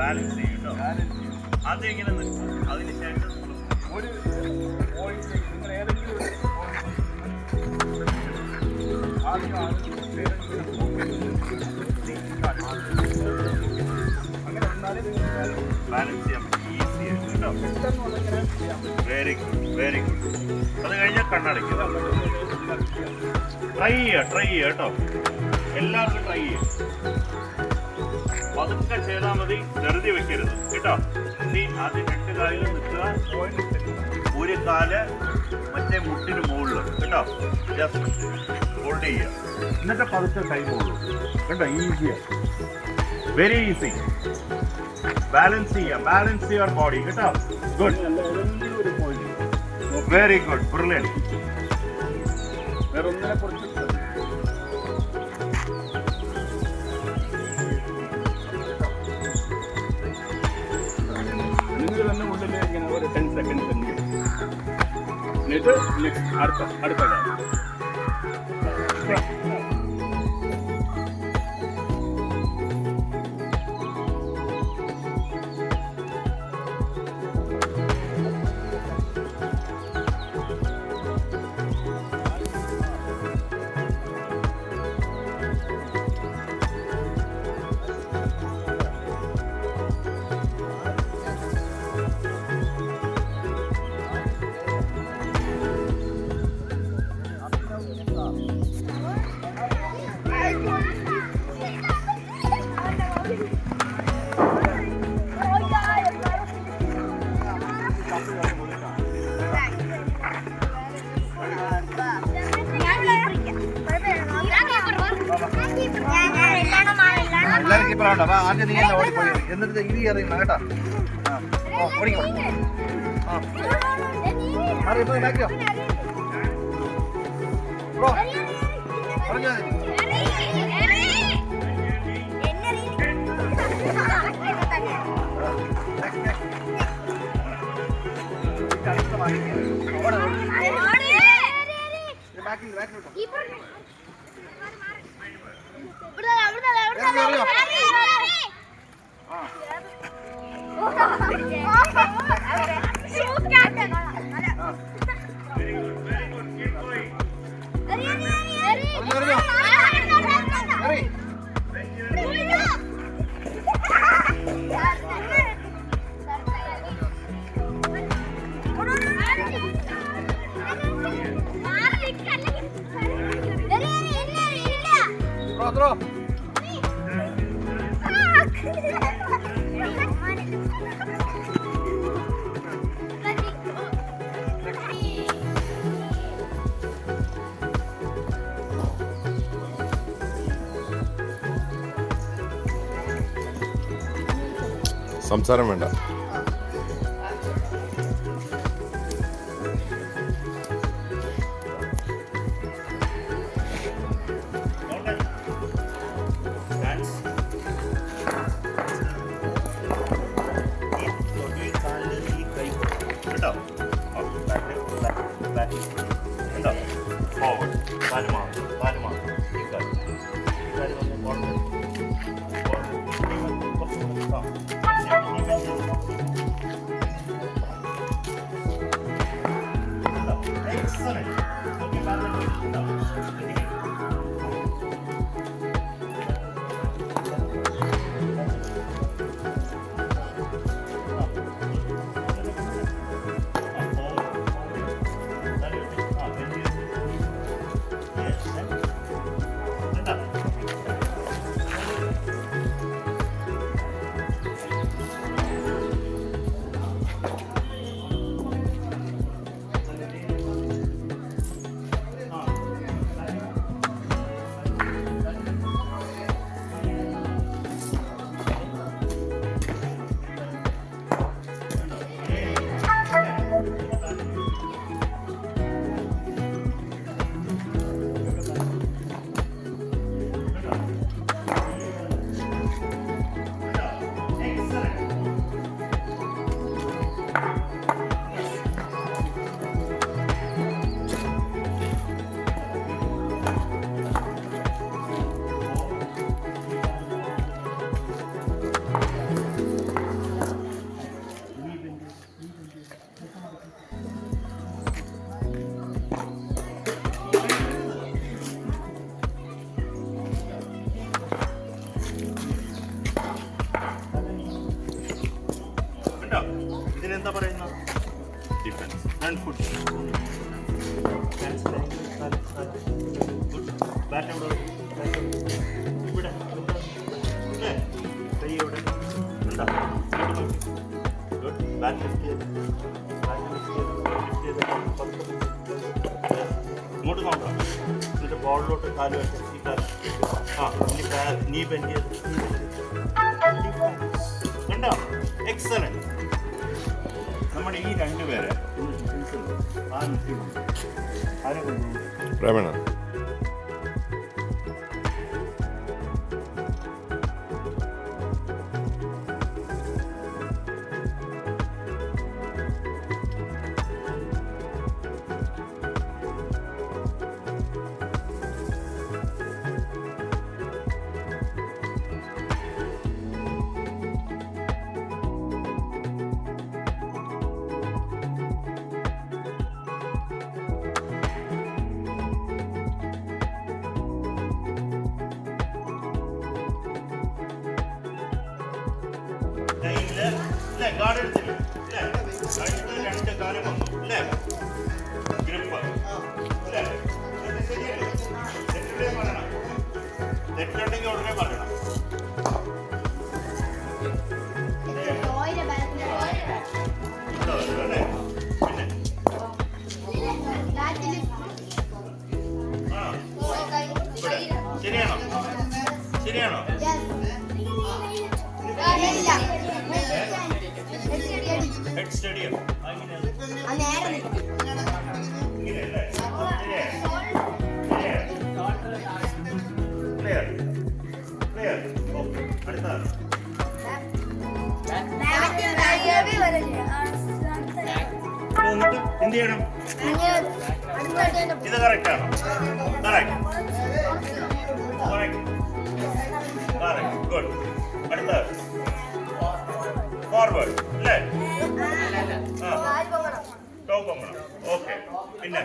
Balance ചെയ്യും കേട്ടോ. ആദ്യം ഇങ്ങനെ നിൽക്കും, അതിനുശേഷം ഒരു പോയിന്റ് നിങ്ങൾ ഏതെങ്കിലും ആദ്യം അങ്ങനെ വന്നാലും ബാലൻസ് ചെയ്യാൻ പറ്റും, ഈസി ആയിട്ട് കേട്ടോ. Very good, very good. അത് കഴിഞ്ഞാൽ കണ്ണടയ്ക്കുക. ട്രൈ ചെയ്യുക കേട്ടോ. എല്ലാവർക്കും ട്രൈ ചെയ്യാം. പതുക്കെ ചെയ്താൽ മതി, ധൃതി വെക്കരുത് കേട്ടോ. ഇനി ആദ്യം 2 കാലിലും നിൽക്കുക, ഒരു കാല് മറ്റേ മുട്ടിന് മുകളിൽ കേട്ടോ. ജസ്റ്റ് ഹോൾഡ് ചെയ്യുക, എന്നിട്ട് പതുക്കെ കൈ മുകളിലും കേട്ടോ. ഈസിയാണ്, വെരി ഈസി. ബാലൻസ് ചെയ്യാം, ബാലൻസ് യുവർ ബോഡി കേട്ടോ. Good, very good, brilliant. വേറെ ഒന്നിനെ കുറിച്ച് നിങ്ങൾ തന്നെ ഉള്ളിൽ ഇങ്ങനെ ഒരു 10 സെക്കൻഡ് എന്നിട്ട് അടുത്ത കാര്യം എല്ലാവരും കീപ്പറുണ്ടോ? അപ്പൊ ആദ്യം നീ തന്നെ ഓടിപ്പോയി, എന്നിട്ട് ഇനി അറിയണം കേട്ടോ. ഓടിക്കോ, അറിയിപ്പോ ബാക്കിയോ ബ്രോ പറഞ്ഞോ. സംസാരം വേണ്ട. ബാറ്റ് എവിടെ ഇവിടെ ഇല്ലേ കൈ എവിടെ ഉണ്ടോ ഗുഡ് ബാറ്റ് ലിഫ്റ്റ് ചെയ്ത് ഇങ്ങോട്ട് നോക്കാം എന്നിട്ട് ബോളിലോട്ട് കാല് വെച്ച് ഈ കാല് ആ ഇനി നീ ബെൻഡ് ചെയ്ത് കണ്ടോ എക്സലന്റ് നമ്മുടെ ഈ രണ്ടുപേരെ ആരെ കൊണ്ടുപോകും രമണ ഗാർഡ് എടുത്തില്ല അടുത്ത രണ്ട് കാലം വന്നു അല്ലേ ഗ്രിപ്പ് അല്ലേ ശരിയല്ലേ തെറ്റുണ്ടെങ്കിൽ പറയണം തെറ്റുണ്ടെങ്കിൽ ഉടനെ പറയണം അല്ലേ പിന്നെ ആ ശരിയാണോ ശരിയാണോ ഹെഡ് സ്റ്റഡിയം എന്ത് ചെയ്യണം ഇത് കറക്റ്റ് ആണോ ഗുഡ് അടുത്ത ഫോർവേഡ് അല്ലേ ടോ പൊങ്ങണം ഓക്കെ പിന്നെ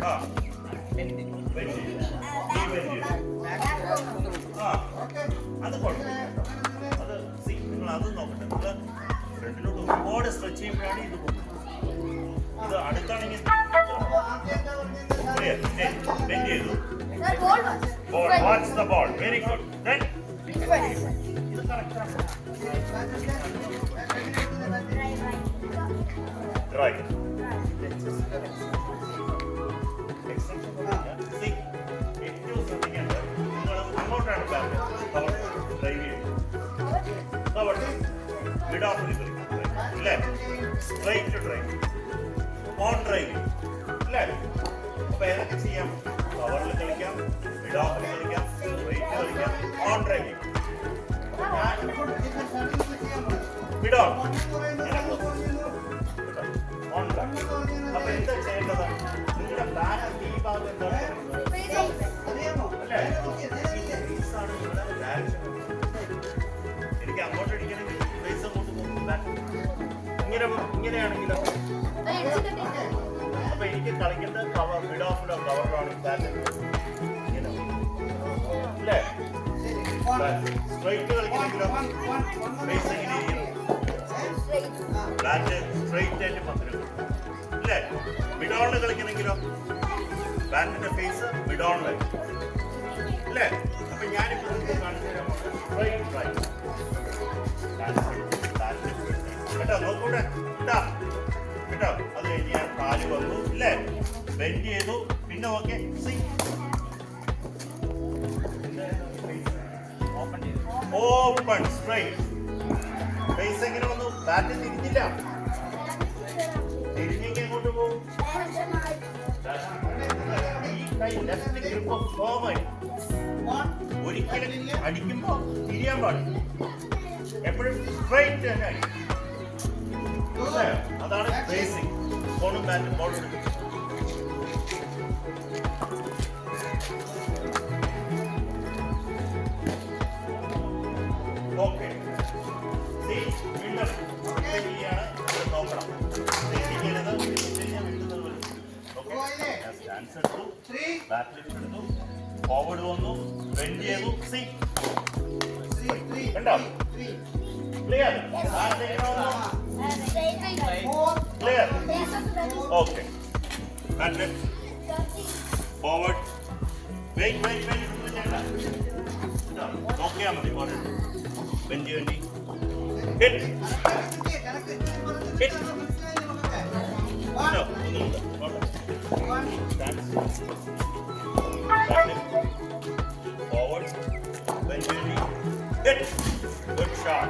ആ ആ അത് കുഴപ്പമില്ല അത് നിങ്ങൾ അത് നോക്കട്ടെ നിങ്ങൾ ഫ്രണ്ടിലോട്ട് ഒരുപാട് സ്ട്രെച്ച് ചെയ്യുമ്പോഴാണ് ഇത് പോകുന്നത് ഇത് അടുത്താണെങ്കിൽ ബെൻഡ് ചെയ്തു ball watch the ball very good then ഇത് കറക്റ്റാണ് right ഏറ്റവും ശ്രദ്ധിക്കേണ്ടത് നിങ്ങൾ അങ്ങോട്ടാണ് ഡ്രൈവ് ചെയ്യുന്നത് മിഡ് ഓഫിൽ അല്ലേ സ്ട്രൈറ്റ് ഡ്രൈവ് ഓൺ ഡ്രൈവ് അല്ലേ അപ്പൊ ഏതൊക്കെ ചെയ്യാം പവറിൽ കളിക്കാം മിഡ് ഓഫിൽ കളിക്കാം സ്ട്രൈറ്റ് കളിക്കാം ഓൺ ഡ്രൈവിംഗ് മിഡ് ഓൺ അപ്പൊ എന്താ ചെയ്യേണ്ടത് നിങ്ങളുടെ ബാറ്റ് ഈ ഭാഗം എന്താണ് അല്ലേ എനിക്ക് അങ്ങോട്ട് അടിക്കണമെങ്കിൽ ഫേസ് അങ്ങോട്ട് പോകും ഇങ്ങനെയാണെങ്കിലോ അപ്പൊ എനിക്ക് കളിക്കേണ്ടത് കവർ മിഡ് ഓഫിലോ കവറിലാണ് ബാറ്റ് ഇങ്ങനെ അല്ലേ സ്ട്രൈറ്റ് കളിക്കണമെങ്കിലോ ഫേസ് എങ്ങനെ ഇരിക്കണം ബാറ്റ് സ്ട്രൈറ്റ് ആയിട്ട് പത്തിനും അല്ലേ മിഡോണിൽ കളിക്കണമെങ്കിലോ ബാറ്റിന്റെ ഫേസ് മിഡോണില് അല്ലേ അപ്പൊ ഞാനിപ്പോ കാണിച്ചു തരാൻ കേട്ടോ നോക്കൂടെ കേട്ടോ കേട്ടോ അത് കഴിഞ്ഞ് ഞാൻ കാല് വന്നു അല്ലേ ബെൻഡ് ചെയ്തു പിന്നെ ഓക്കെ ഓപ്പൺ സ്ട്രൈറ്റ് ഫേസ് എങ്ങനെ വന്നു ബാറ്റ് തിരിഞ്ഞില്ല തിരിഞ്ഞെങ്കിൽ എങ്ങോട്ട് പോകും ഈ കൈ ലെഫ്റ്റ് ഗ്രിപ്പ് ഫോമായി ഒരിക്കലും അടിക്കുമ്പോ തിരിയാൻ പാടില്ല എപ്പോഴും സ്ട്രൈറ്റ് തന്നെ അടിക്കും അതാണ് ബേസിക് ഫോണും ബാറ്റും ബോൾ ഓക്കെ നോക്കണം സ്റ്റാൻസ് എടുത്തു ബാറ്റ് ലിഫ്റ്റ് എടുത്തു ഫോർവേഡ് വന്നു ബെൻഡ് ചെയ്തു കണ്ടോ clear clear okay bat lift forward നോക്കിയാ മതി പോലെ ബെഞ്ച് വേണ്ടി Hit. Hit. No, ഒന്നുമില്ല. Forward. Bend your knee. Hit. Good shot.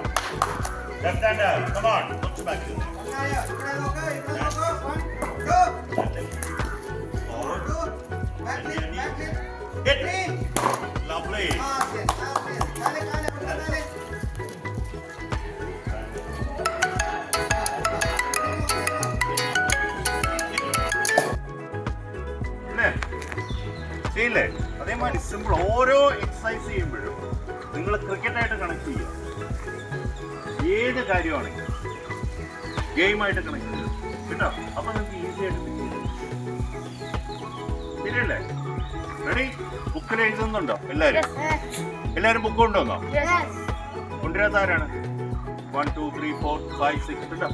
Left hander. Come on. Put back. Forward. Bend your knee. Hit. Lovely. ചെയ്യില്ലേ അതേമാതിരി സിമ്പിൾ ഓരോ എക്സസൈസ് ചെയ്യുമ്പോഴും നിങ്ങൾ ക്രിക്കറ്റായിട്ട് കണക്ട് ചെയ്യുക ഏത് കാര്യമാണെങ്കിലും ഗെയിമായിട്ട് കണക്ട് ചെയ്യുക കേട്ടോ അപ്പൊ നിങ്ങൾക്ക് ഈസി ആയിട്ട് ശരിയല്ലേ റെഡി ബുക്കിൽ എഴുതുന്നുണ്ടോ എല്ലാവരും ബുക്ക് കൊണ്ടുവന്നോ കൊണ്ടുവരാത്ത ആരാണ് 1 2 3 4 5 6 കേട്ടോ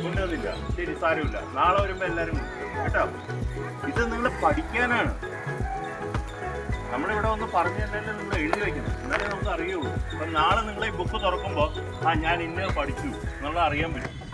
കൊണ്ടുവന്നില്ല ശരി സാരമില്ല നാളെ വരുമ്പോ എല്ലാരും കേട്ടോ ഇത് നിങ്ങൾ പഠിക്കാനാണ് നമ്മളിവിടെ ഒന്ന് പറഞ്ഞു തന്നെ നിങ്ങൾ എഴുതി വയ്ക്കണം എന്നാലേ നമുക്ക് അറിയുള്ളൂ അപ്പൊ നാളെ നിങ്ങൾ ഈ ബുക്ക് തുറക്കുമ്പോൾ ഞാൻ ഇന്നത് പഠിച്ചു എന്നുള്ളത് അറിയാൻ പറ്റും